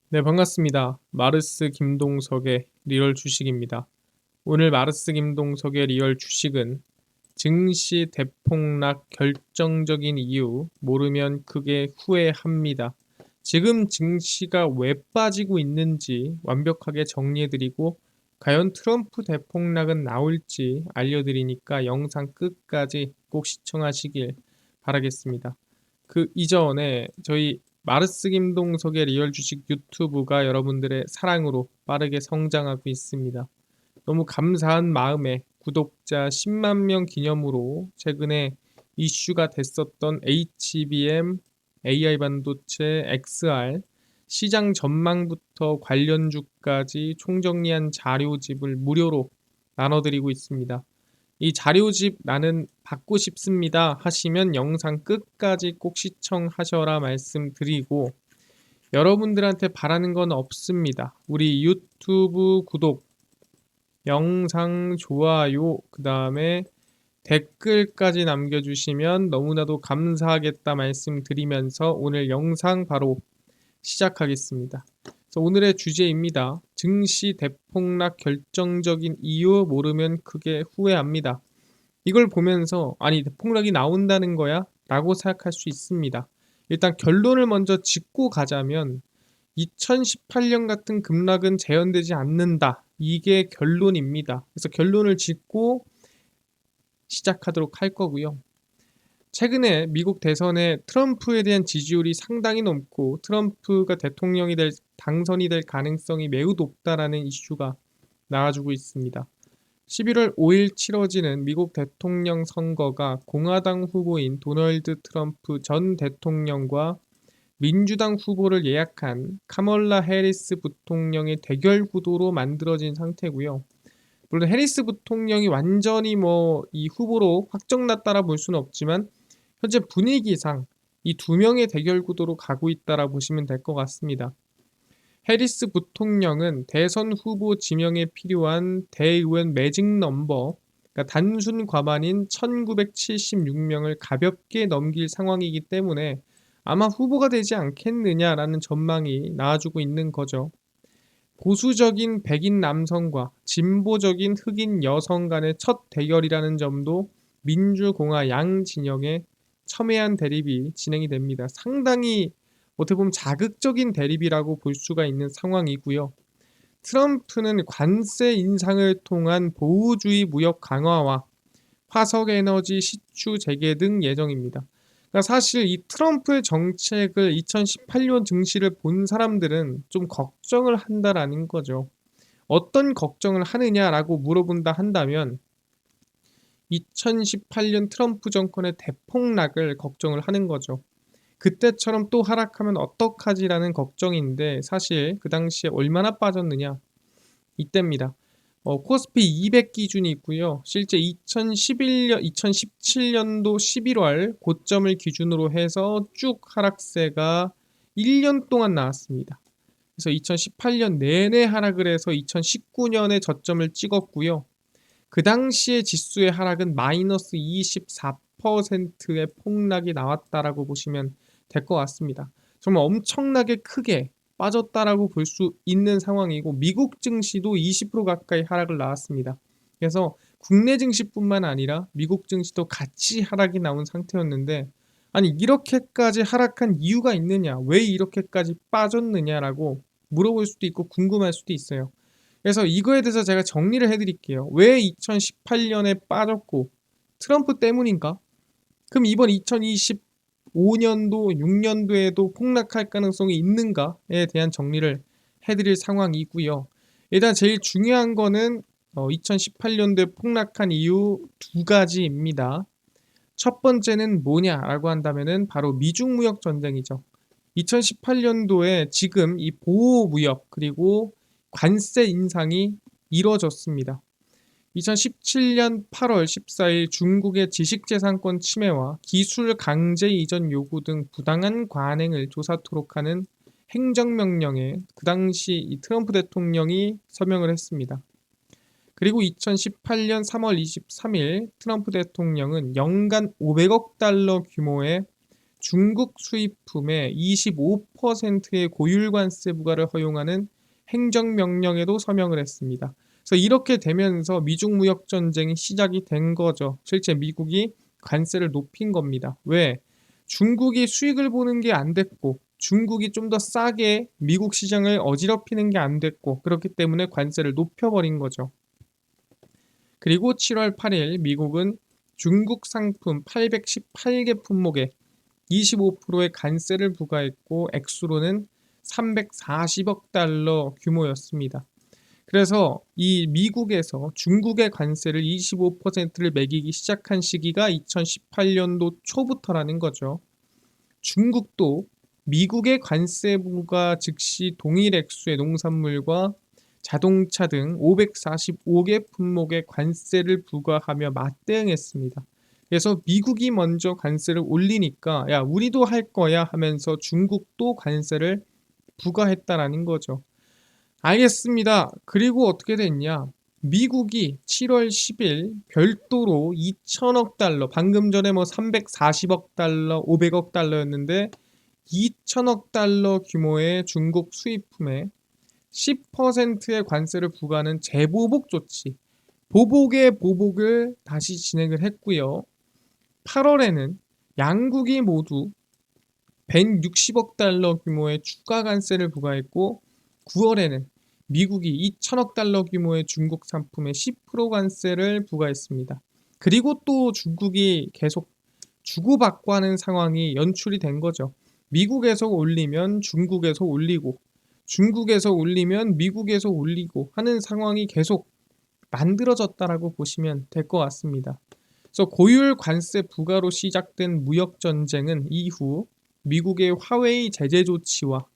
네, 반갑습니다. 마르스 김동석의 리얼 주식입니다. 오늘 마르스 김동석의 리얼 주식은 증시 대폭락 결정적인 이유 모르면 크게 후회합니다. 지금 증시가 왜 빠지고 있는지 완벽하게 정리해드리고 과연 트럼프 대폭락은 나올지 알려드리니까 영상 끝까지 꼭 시청하시길 바라겠습니다. 그 이전에 저희 마르스 김동석의 리얼 주식 유튜브가 여러분들의 사랑으로 빠르게 성장하고 있습니다. 너무 감사한 마음에 구독자 10만 명 기념으로 최근에 이슈가 됐었던 HBM, AI 반도체, XR, 시장 전망부터 관련주까지 총정리한 자료집을 무료로 나눠드리고 있습니다. 이 자료집 나는 받고 싶습니다 하시면 영상 끝까지 꼭 시청하셔라 말씀드리고, 여러분들한테 바라는 건 없습니다. 우리 유튜브 구독, 영상 좋아요, 그 다음에 댓글까지 남겨주시면 너무나도 감사하겠다 말씀드리면서 오늘 영상 바로 시작하겠습니다. 그래서 오늘의 주제입니다. 증시 대폭락 결정적인 이유 모르면 크게 후회합니다. 이걸 보면서 아니 대폭락이 나온다는 거야? 라고 생각할 수 있습니다. 일단 결론을 먼저 짚고 가자면 2018년 같은 급락은 재현되지 않는다. 이게 결론입니다. 그래서 결론을 짚고 시작하도록 할 거고요. 최근에 미국 대선에 트럼프에 대한 지지율이 상당히 높고 트럼프가 당선이 될 가능성이 매우 높다라는 이슈가 나와주고 있습니다. 11월 5일 치러지는 미국 대통령 선거가 공화당 후보인 도널드 트럼프 전 대통령과 민주당 후보를 예약한 카멀라 해리스 부통령의 대결 구도로 만들어진 상태고요. 물론 해리스 부통령이 완전히 이 후보로 확정났다라 볼 수는 없지만 현재 분위기상 이 두 명의 대결 구도로 가고 있다라 보시면 될 것 같습니다. 해리스 부통령은 대선 후보 지명에 필요한 대의원 매직 넘버, 그러니까 단순 과반인 1976명을 가볍게 넘길 상황이기 때문에 아마 후보가 되지 않겠느냐라는 전망이 나와주고 있는 거죠. 보수적인 백인 남성과 진보적인 흑인 여성 간의 첫 대결이라는 점도 민주공화 양 진영의 첨예한 대립이 진행이 됩니다. 상당히 어떻게 보면 자극적인 대립이라고 볼 수가 있는 상황이고요. 트럼프는 관세 인상을 통한 보호주의 무역 강화와 화석에너지 시추 재개 등 예정입니다. 그러니까 사실 이 트럼프의 정책을 2018년 증시를 본 사람들은 좀 걱정을 한다라는 거죠. 어떤 걱정을 하느냐라고 물어본다 한다면 2018년 트럼프 정권의 대폭락을 걱정을 하는 거죠. 그때처럼 또 하락하면 어떡하지라는 걱정인데 사실 그 당시에 얼마나 빠졌느냐 이때입니다. 코스피 200 기준이 있고요. 실제 2017년도 11월 고점을 기준으로 해서 쭉 하락세가 1년 동안 나왔습니다. 그래서 2018년 내내 하락을 해서 2019년에 저점을 찍었고요. 그 당시에 지수의 하락은 마이너스 24%의 폭락이 나왔다라고 보시면 될 것 같습니다. 정말 엄청나게 크게 빠졌다라고 볼 수 있는 상황이고 미국 증시도 20% 가까이 하락을 나왔습니다. 그래서 국내 증시뿐만 아니라 미국 증시도 같이 하락이 나온 상태였는데 아니 이렇게까지 하락한 이유가 있느냐, 왜 이렇게까지 빠졌느냐라고 물어볼 수도 있고 궁금할 수도 있어요. 그래서 이거에 대해서 제가 정리를 해드릴게요. 왜 2018년에 빠졌고 트럼프 때문인가? 그럼 이번 2025년도, 6년도에도 폭락할 가능성이 있는가에 대한 정리를 해드릴 상황이고요. 일단 제일 중요한 거는 2018년도에 폭락한 이유 두 가지입니다. 첫 번째는 뭐냐라고 한다면은 바로 미중 무역 전쟁이죠. 2018년도에 지금 이 보호 무역 그리고 관세 인상이 이뤄졌습니다. 2017년 8월 14일 중국의 지식재산권 침해와 기술 강제 이전 요구 등 부당한 관행을 조사토록 하는 행정명령에 그 당시 이 트럼프 대통령이 서명을 했습니다. 그리고 2018년 3월 23일 트럼프 대통령은 연간 500억 달러 규모의 중국 수입품에 25%의 고율관세 부과를 허용하는 행정명령에도 서명을 했습니다. 그래서 이렇게 되면서 미중 무역 전쟁이 시작이 된 거죠. 실제 미국이 관세를 높인 겁니다. 왜? 중국이 수익을 보는 게 안 됐고 중국이 좀 더 싸게 미국 시장을 어지럽히는 게 안 됐고 그렇기 때문에 관세를 높여버린 거죠. 그리고 7월 8일 미국은 중국 상품 818개 품목에 25%의 관세를 부과했고 액수로는 340억 달러 규모였습니다. 그래서 이 미국에서 중국의 관세를 25%를 매기기 시작한 시기가 2018년도 초부터라는 거죠. 중국도 미국의 관세 부과 즉시 동일 액수의 농산물과 자동차 등 545개 품목의 관세를 부과하며 맞대응했습니다. 그래서 미국이 먼저 관세를 올리니까 야 우리도 할 거야 하면서 중국도 관세를 부과했다라는 거죠. 알겠습니다. 그리고 어떻게 됐냐? 미국이 7월 10일 별도로 2천억 달러, 방금 전에 뭐 340억 달러, 500억 달러였는데 2천억 달러 규모의 중국 수입품에 10%의 관세를 부과하는 재보복 조치, 보복의 보복을 다시 진행을 했고요. 8월에는 양국이 모두 160억 달러 규모의 추가 관세를 부과했고 9월에는 미국이 2천억 달러 규모의 중국 상품에 10% 관세를 부과했습니다. 그리고 또 중국이 계속 주고받고 하는 상황이 연출이 된 거죠. 미국에서 올리면 중국에서 올리고 중국에서 올리면 미국에서 올리고 하는 상황이 계속 만들어졌다라고 보시면 될 것 같습니다. 그래서 고율 관세 부과로 시작된 무역 전쟁은 이후 미국의 화웨이 제재 조치와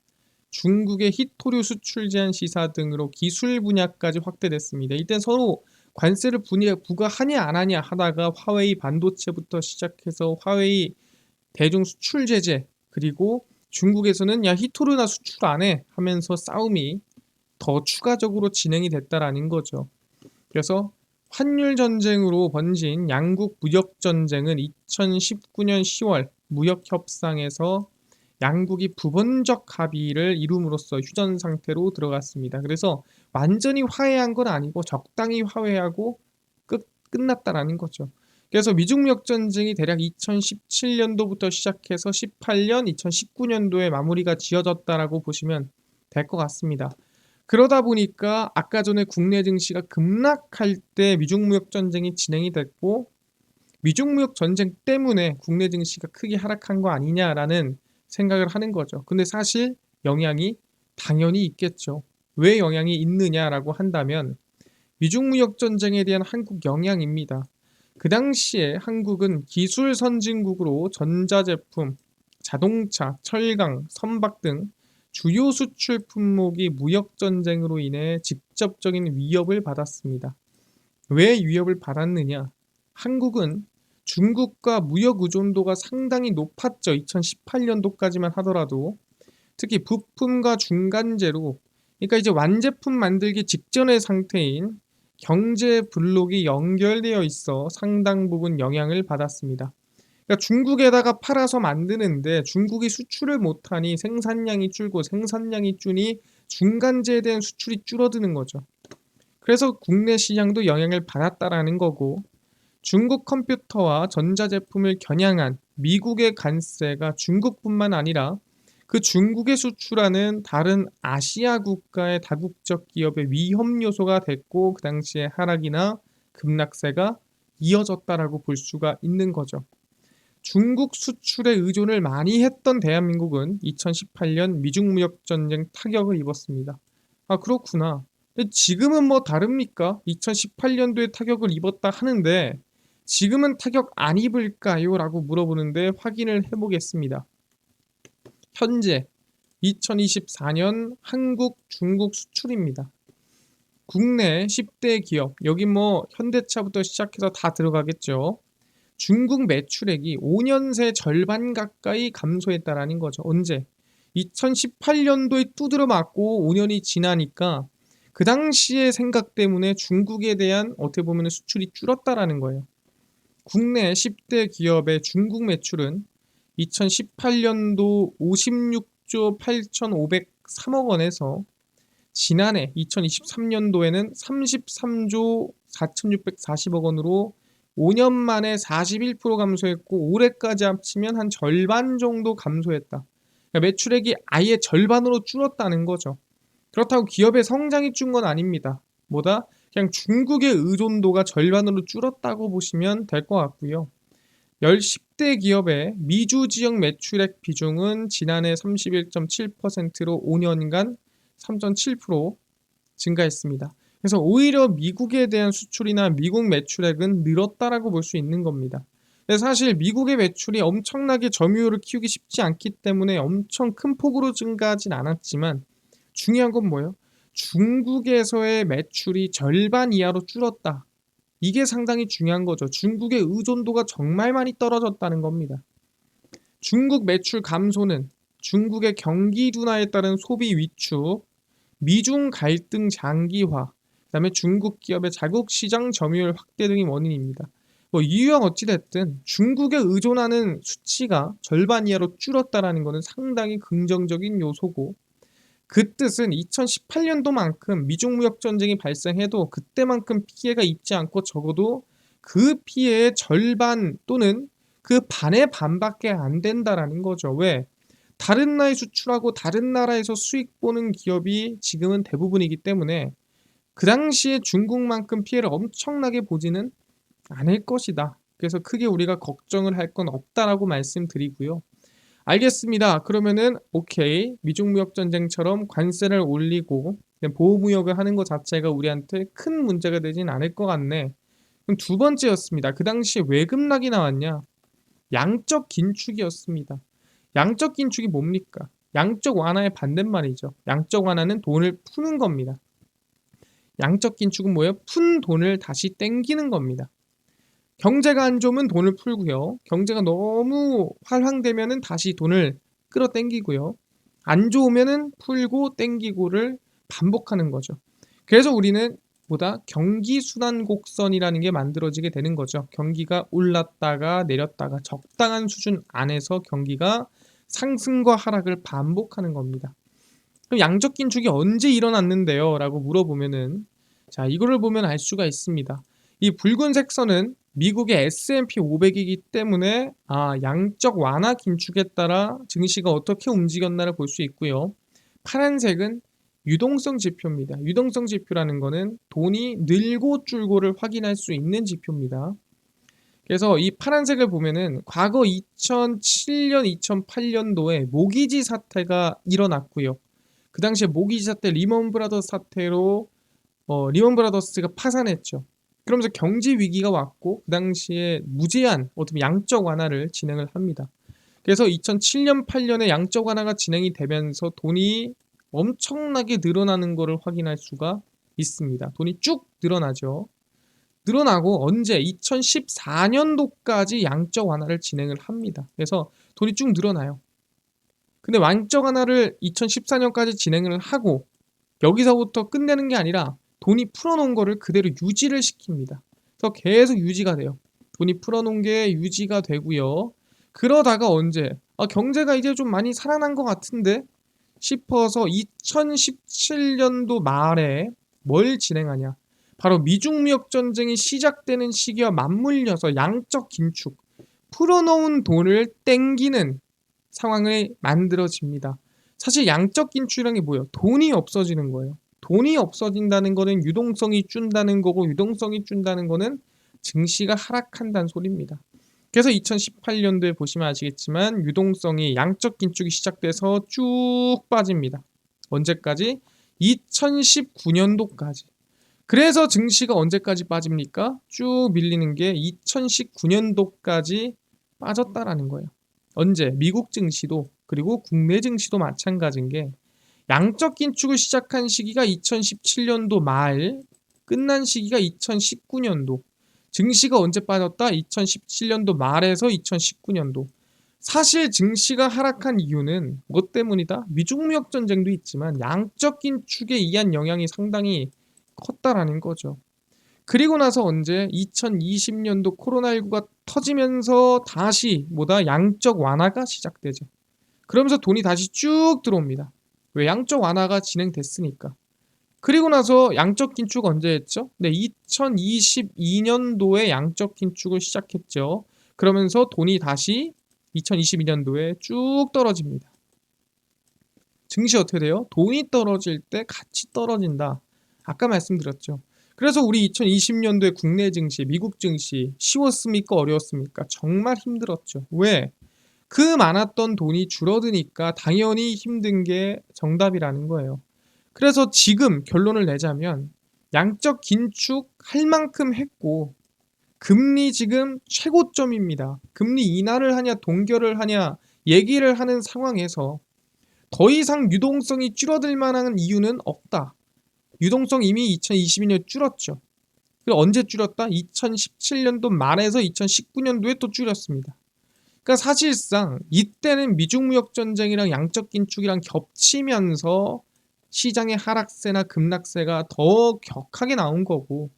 중국의 히토류 수출 제한 시사 등으로 기술 분야까지 확대됐습니다. 이때 서로 관세를 부과하냐 안 하냐 하다가 화웨이 반도체부터 시작해서 화웨이 대중 수출 제재 그리고 중국에서는 야 히토류나 수출 안 해 하면서 싸움이 더 추가적으로 진행이 됐다라는 거죠. 그래서 환율 전쟁으로 번진 양국 무역 전쟁은 2019년 10월 무역 협상에서 양국이 부분적 합의를 이룸으로써 휴전 상태로 들어갔습니다. 그래서 완전히 화해한 건 아니고 적당히 화해하고 끝났다라는 거죠. 그래서 미중 무역 전쟁이 대략 2017년도부터 시작해서 18년, 2019년도에 마무리가 지어졌다라고 보시면 될 것 같습니다. 그러다 보니까 아까 전에 국내 증시가 급락할 때 미중 무역 전쟁이 진행이 됐고 미중 무역 전쟁 때문에 국내 증시가 크게 하락한 거 아니냐라는 생각을 하는 거죠. 근데 사실 영향이 당연히 있겠죠. 왜 영향이 있느냐라고 한다면 미중 무역 전쟁에 대한 한국 영향입니다. 그 당시에 한국은 기술 선진국으로 전자제품, 자동차, 철강, 선박 등 주요 수출 품목이 무역 전쟁으로 인해 직접적인 위협을 받았습니다. 왜 위협을 받았느냐? 한국은 중국과 무역 의존도가 상당히 높았죠. 2018년도까지만 하더라도 특히 부품과 중간재로 그러니까 이제 완제품 만들기 직전의 상태인 경제 블록이 연결되어 있어 상당 부분 영향을 받았습니다. 그러니까 중국에다가 팔아서 만드는데 중국이 수출을 못하니 생산량이 줄고 생산량이 줄니 중간재에 대한 수출이 줄어드는 거죠. 그래서 국내 시장도 영향을 받았다라는 거고 중국 컴퓨터와 전자제품을 겨냥한 미국의 관세가 중국뿐만 아니라 그 중국에 수출하는 다른 아시아 국가의 다국적 기업의 위험 요소가 됐고 그 당시에 하락이나 급락세가 이어졌다라고 볼 수가 있는 거죠. 중국 수출에 의존을 많이 했던 대한민국은 2018년 미중 무역 전쟁 타격을 입었습니다. 아 그렇구나. 지금은 뭐 다릅니까? 2018년도에 타격을 입었다 하는데 지금은 타격 안 입을까요? 라고 물어보는데 확인을 해보겠습니다. 현재 2024년 한국 중국 수출입니다. 국내 10대 기업, 여기 뭐 현대차부터 시작해서 다 들어가겠죠. 중국 매출액이 5년 새 절반 가까이 감소했다라는 거죠. 언제? 2018년도에 두드려 맞고 5년이 지나니까 그 당시의 생각 때문에 중국에 대한 어떻게 보면 수출이 줄었다라는 거예요. 국내 10대 기업의 중국 매출은 2018년도 56조 8,503억 원에서 지난해 2023년도에는 33조 4,640억 원으로 5년 만에 41% 감소했고 올해까지 합치면 한 절반 정도 감소했다. 그러니까 매출액이 아예 절반으로 줄었다는 거죠. 그렇다고 기업의 성장이 준 건 아닙니다. 뭐다? 그냥 중국의 의존도가 절반으로 줄었다고 보시면 될 것 같고요. 10대 기업의 미주 지역 매출액 비중은 지난해 31.7%로 5년간 3.7% 증가했습니다. 그래서 오히려 미국에 대한 수출이나 미국 매출액은 늘었다라고 볼 수 있는 겁니다. 근데 사실 미국의 매출이 엄청나게 점유율을 키우기 쉽지 않기 때문에 엄청 큰 폭으로 증가하진 않았지만 중요한 건 뭐예요? 중국에서의 매출이 절반 이하로 줄었다. 이게 상당히 중요한 거죠. 중국의 의존도가 정말 많이 떨어졌다는 겁니다. 중국 매출 감소는 중국의 경기 둔화에 따른 소비 위축, 미중 갈등 장기화, 그다음에 중국 기업의 자국 시장 점유율 확대 등이 원인입니다. 이유가 어찌됐든 중국에 의존하는 수치가 절반 이하로 줄었다라는 것은 상당히 긍정적인 요소고 그 뜻은 2018년도만큼 미중 무역 전쟁이 발생해도 그때만큼 피해가 입지 않고 적어도 그 피해의 절반 또는 그 반의 반밖에 안 된다라는 거죠. 왜? 다른 나라에 수출하고 다른 나라에서 수익 보는 기업이 지금은 대부분이기 때문에 그 당시에 중국만큼 피해를 엄청나게 보지는 않을 것이다. 그래서 크게 우리가 걱정을 할 건 없다라고 말씀드리고요. 알겠습니다. 그러면은 오케이. 미중무역전쟁처럼 관세를 올리고 보호무역을 하는 것 자체가 우리한테 큰 문제가 되진 않을 것 같네. 그럼 두 번째였습니다. 그 당시에 왜 급락이 나왔냐? 양적 긴축이었습니다. 양적 긴축이 뭡니까? 양적 완화의 반대말이죠. 양적 완화는 돈을 푸는 겁니다. 양적 긴축은 뭐예요? 푼 돈을 다시 땡기는 겁니다. 경제가 안 좋으면 돈을 풀고요. 경제가 너무 활황되면은 다시 돈을 끌어당기고요. 안 좋으면은 풀고 땡기고를 반복하는 거죠. 그래서 우리는 보다 경기 순환 곡선이라는 게 만들어지게 되는 거죠. 경기가 올랐다가 내렸다가 적당한 수준 안에서 경기가 상승과 하락을 반복하는 겁니다. 그럼 양적 긴축이 언제 일어났는데요? 라고 물어보면은 자, 이거를 보면 알 수가 있습니다. 이 붉은색 선은 미국의 S&P 500이기 때문에 양적 완화 긴축에 따라 증시가 어떻게 움직였나를 볼 수 있고요. 파란색은 유동성 지표입니다. 유동성 지표라는 거는 돈이 늘고 줄고를 확인할 수 있는 지표입니다. 그래서 이 파란색을 보면은 과거 2007년, 2008년도에 모기지 사태가 일어났고요. 그 당시에 모기지 사태, 리먼 브라더스 사태로 리먼 브라더스가 파산했죠. 그러면서 경제 위기가 왔고 그 당시에 무제한 어떤 양적 완화를 진행을 합니다. 그래서 2007년, 8년에 양적 완화가 진행이 되면서 돈이 엄청나게 늘어나는 것을 확인할 수가 있습니다. 돈이 쭉 늘어나죠. 늘어나고 언제 2014년도까지 양적 완화를 진행을 합니다. 그래서 돈이 쭉 늘어나요. 근데 양적 완화를 2014년까지 진행을 하고 여기서부터 끝내는 게 아니라 돈이 풀어놓은 거를 그대로 유지를 시킵니다. 그래서 계속 유지가 돼요. 돈이 풀어놓은 게 유지가 되고요. 그러다가 언제 경제가 이제 좀 많이 살아난 것 같은데 싶어서 2017년도 말에 뭘 진행하냐? 바로 미중무역 전쟁이 시작되는 시기와 맞물려서 양적 긴축, 풀어놓은 돈을 땡기는 상황을 만들어집니다. 사실 양적 긴축이라는 게 뭐예요? 돈이 없어지는 거예요. 돈이 없어진다는 거는 유동성이 준다는 거고 유동성이 준다는 거는 증시가 하락한다는 소리입니다. 그래서 2018년도에 보시면 아시겠지만 유동성이 양적 긴축이 시작돼서 쭉 빠집니다. 언제까지? 2019년도까지. 그래서 증시가 언제까지 빠집니까? 쭉 밀리는 게 2019년도까지 빠졌다라는 거예요. 언제? 미국 증시도 그리고 국내 증시도 마찬가지인 게 양적 긴축을 시작한 시기가 2017년도 말, 끝난 시기가 2019년도. 증시가 언제 빠졌다? 2017년도 말에서 2019년도. 사실 증시가 하락한 이유는 뭐 때문이다? 미중무역 전쟁도 있지만 양적 긴축에 의한 영향이 상당히 컸다라는 거죠. 그리고 나서 언제 2020년도 코로나19가 터지면서 다시 양적 완화가 시작되죠. 그러면서 돈이 다시 쭉 들어옵니다. 왜? 양적 완화가 진행됐으니까. 그리고 나서 양적 긴축 언제 했죠? 네, 2022년도에 양적 긴축을 시작했죠. 그러면서 돈이 다시 2022년도에 쭉 떨어집니다. 증시 어떻게 돼요? 돈이 떨어질 때 같이 떨어진다. 아까 말씀드렸죠. 그래서 우리 2020년도에 국내 증시, 미국 증시 쉬웠습니까? 어려웠습니까? 정말 힘들었죠. 왜? 그 많았던 돈이 줄어드니까 당연히 힘든 게 정답이라는 거예요. 그래서 지금 결론을 내자면 양적 긴축 할 만큼 했고 금리 지금 최고점입니다. 금리 인하를 하냐 동결을 하냐 얘기를 하는 상황에서 더 이상 유동성이 줄어들 만한 이유는 없다. 유동성 이미 2022년에 줄었죠. 그리고 언제 줄였다? 2017년도 말에서 2019년도에 또 줄였습니다. 그러니까 사실상 이때는 미중무역 전쟁이랑 양적 긴축이랑 겹치면서 시장의 하락세나 급락세가 더 격하게 나온 거고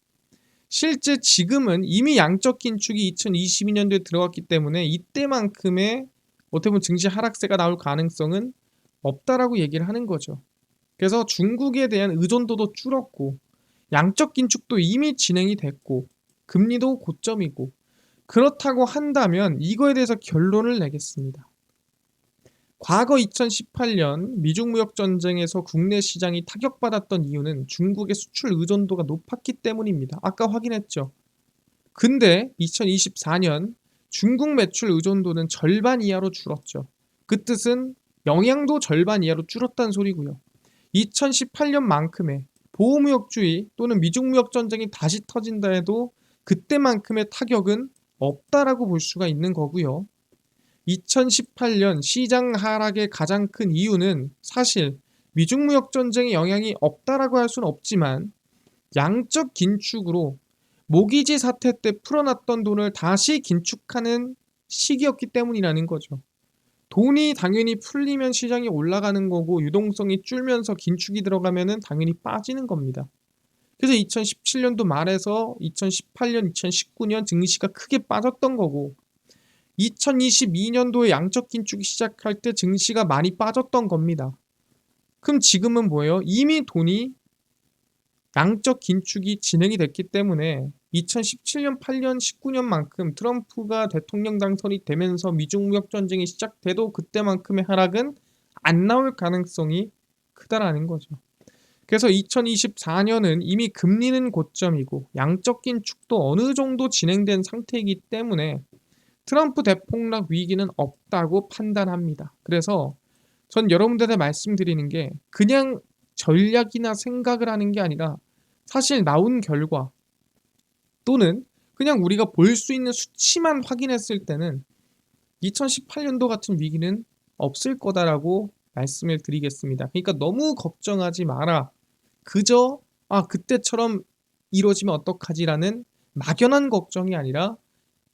실제 지금은 이미 양적 긴축이 2022년도에 들어갔기 때문에 이때만큼의 어떻게 보면 증시 하락세가 나올 가능성은 없다라고 얘기를 하는 거죠. 그래서 중국에 대한 의존도도 줄었고 양적 긴축도 이미 진행이 됐고 금리도 고점이고 그렇다고 한다면 이거에 대해서 결론을 내겠습니다. 과거 2018년 미중무역 전쟁에서 국내 시장이 타격받았던 이유는 중국의 수출 의존도가 높았기 때문입니다. 아까 확인했죠. 근데 2024년 중국 매출 의존도는 절반 이하로 줄었죠. 그 뜻은 영향도 절반 이하로 줄었다는 소리고요. 2018년만큼의 보호무역주의 또는 미중무역 전쟁이 다시 터진다 해도 그때만큼의 타격은 없다라고 볼 수가 있는 거고요. 2018년 시장 하락의 가장 큰 이유는 사실 미중무역 전쟁의 영향이 없다라고 할 수는 없지만 양적 긴축으로 모기지 사태 때 풀어놨던 돈을 다시 긴축하는 시기였기 때문이라는 거죠. 돈이 당연히 풀리면 시장이 올라가는 거고 유동성이 줄면서 긴축이 들어가면은 당연히 빠지는 겁니다. 그래서 2017년도 말에서 2018년, 2019년 증시가 크게 빠졌던 거고 2022년도에 양적 긴축이 시작할 때 증시가 많이 빠졌던 겁니다. 그럼 지금은 뭐예요? 이미 돈이 양적 긴축이 진행이 됐기 때문에 2017년, 8년, 19년만큼 트럼프가 대통령 당선이 되면서 미중무역 전쟁이 시작돼도 그때만큼의 하락은 안 나올 가능성이 크다라는 거죠. 그래서 2024년은 이미 금리는 고점이고 양적 긴축도 어느 정도 진행된 상태이기 때문에 트럼프 대폭락 위기는 없다고 판단합니다. 그래서 전 여러분들한테 말씀드리는 게 그냥 전략이나 생각을 하는 게 아니라 사실 나온 결과 또는 그냥 우리가 볼 수 있는 수치만 확인했을 때는 2018년도 같은 위기는 없을 거다라고 말씀을 드리겠습니다. 그러니까 너무 걱정하지 마라. 그저 그때처럼 이루어지면 어떡하지라는 막연한 걱정이 아니라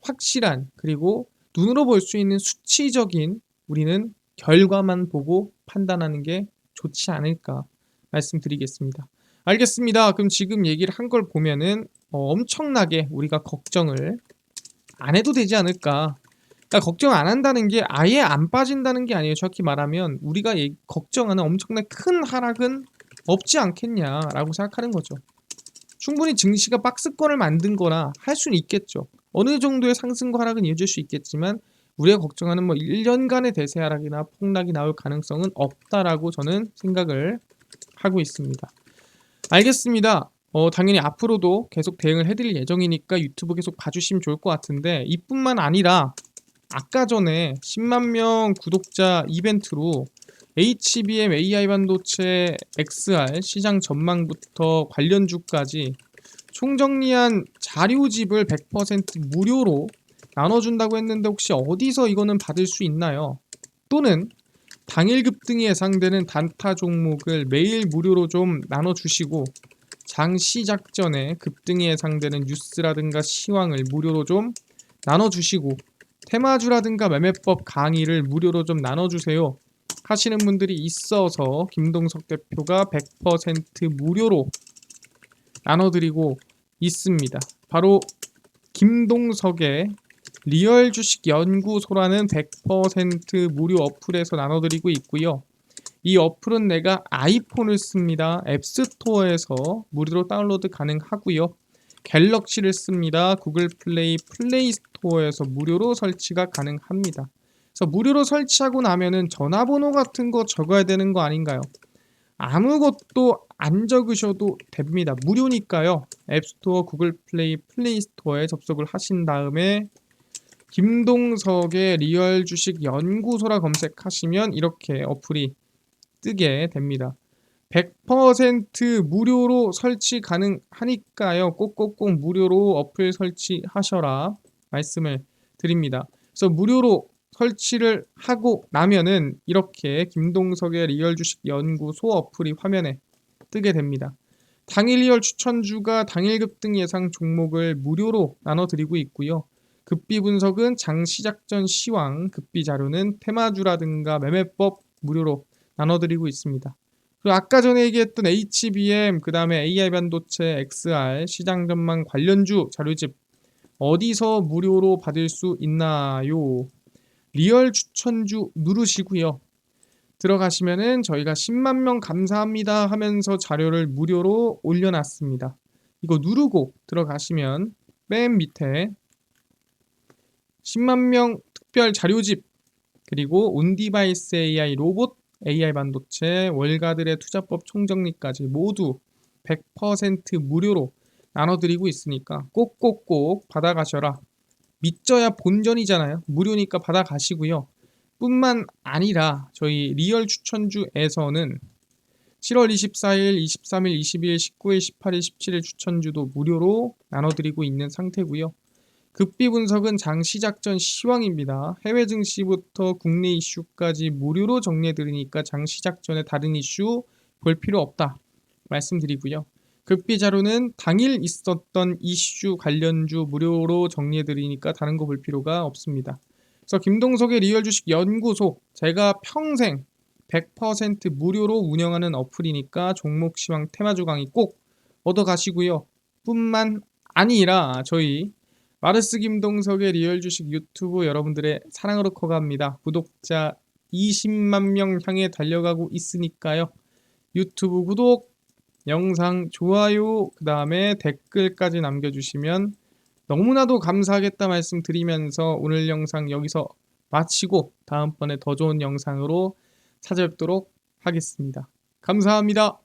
확실한 그리고 눈으로 볼 수 있는 수치적인 우리는 결과만 보고 판단하는 게 좋지 않을까 말씀드리겠습니다. 알겠습니다. 그럼 지금 얘기를 한 걸 보면은 엄청나게 우리가 걱정을 안 해도 되지 않을까. 그러니까 걱정 안 한다는 게 아예 안 빠진다는 게 아니에요. 정확히 말하면 우리가 걱정하는 엄청나게 큰 하락은 없지 않겠냐라고 생각하는 거죠. 충분히 증시가 박스권을 만든 거나 할 수는 있겠죠. 어느 정도의 상승과 하락은 이어질 수 있겠지만 우리가 걱정하는 1년간의 대세 하락이나 폭락이 나올 가능성은 없다라고 저는 생각을 하고 있습니다. 알겠습니다. 당연히 앞으로도 계속 대응을 해드릴 예정이니까 유튜브 계속 봐주시면 좋을 것 같은데 이뿐만 아니라 아까 전에 10만 명 구독자 이벤트로 HBM AI 반도체 XR 시장 전망부터 관련주까지 총정리한 자료집을 100% 무료로 나눠준다고 했는데 혹시 어디서 이거는 받을 수 있나요? 또는 당일 급등이 예상되는 단타 종목을 매일 무료로 좀 나눠주시고 장 시작 전에 급등이 예상되는 뉴스라든가 시황을 무료로 좀 나눠주시고 테마주라든가 매매법 강의를 무료로 좀 나눠주세요 하시는 분들이 있어서 김동석 대표가 100% 무료로 나눠드리고 있습니다. 바로 김동석의 리얼 주식 연구소라는 100% 무료 어플에서 나눠드리고 있고요. 이 어플은 내가 아이폰을 씁니다. 앱스토어에서 무료로 다운로드 가능하고요. 갤럭시를 씁니다. 구글 플레이, 플레이 스토어에서 무료로 설치가 가능합니다. 그래서 무료로 설치하고 나면은 전화번호 같은 거 적어야 되는 거 아닌가요? 아무것도 안 적으셔도 됩니다. 무료니까요. 앱스토어, 구글 플레이, 플레이 스토어에 접속을 하신 다음에 김동석의 리얼 주식 연구소라 검색하시면 이렇게 어플이 뜨게 됩니다. 100% 무료로 설치 가능하니까요. 꼭꼭꼭 무료로 어플 설치하셔라 말씀을 드립니다. 그래서 무료로 설치를 하고 나면은 이렇게 김동석의 리얼 주식 연구소 어플이 화면에 뜨게 됩니다. 당일 리얼 추천주가 당일 급등 예상 종목을 무료로 나눠드리고 있고요. 급비 분석은 장 시작 전 시황, 급비 자료는 테마주라든가 매매법 무료로 나눠드리고 있습니다. 그리고 아까 전에 얘기했던 HBM, 그 다음에 AI 반도체, XR, 시장 전망 관련주 자료집 어디서 무료로 받을 수 있나요? 리얼 추천주 누르시고요. 들어가시면은 저희가 10만 명 감사합니다 하면서 자료를 무료로 올려놨습니다. 이거 누르고 들어가시면 맨 밑에 10만 명 특별 자료집 그리고 온디바이스 AI 로봇 AI 반도체 월가들의 투자법 총정리까지 모두 100% 무료로 나눠드리고 있으니까 꼭꼭꼭 받아가셔라. 믿져야 본전이잖아요. 무료니까 받아가시고요. 뿐만 아니라 저희 리얼 추천주에서는 7월 24일, 23일, 22일, 19일, 18일, 17일 추천주도 무료로 나눠드리고 있는 상태고요. 급비 분석은 장 시작 전 시황입니다. 해외 증시부터 국내 이슈까지 무료로 정리해드리니까 장 시작 전에 다른 이슈 볼 필요 없다 말씀드리고요. 급비 자료는 당일 있었던 이슈 관련주 무료로 정리해드리니까 다른 거 볼 필요가 없습니다. 그래서 김동석의 리얼 주식 연구소 제가 평생 100% 무료로 운영하는 어플이니까 종목 시황 테마주 강의 꼭 얻어가시고요. 뿐만 아니라 저희 마르스 김동석의 리얼 주식 유튜브 여러분들의 사랑으로 커갑니다. 구독자 20만 명 향해 달려가고 있으니까요. 유튜브 구독, 영상 좋아요, 그 다음에 댓글까지 남겨주시면 너무나도 감사하겠다 말씀드리면서 오늘 영상 여기서 마치고 다음번에 더 좋은 영상으로 찾아뵙도록 하겠습니다. 감사합니다.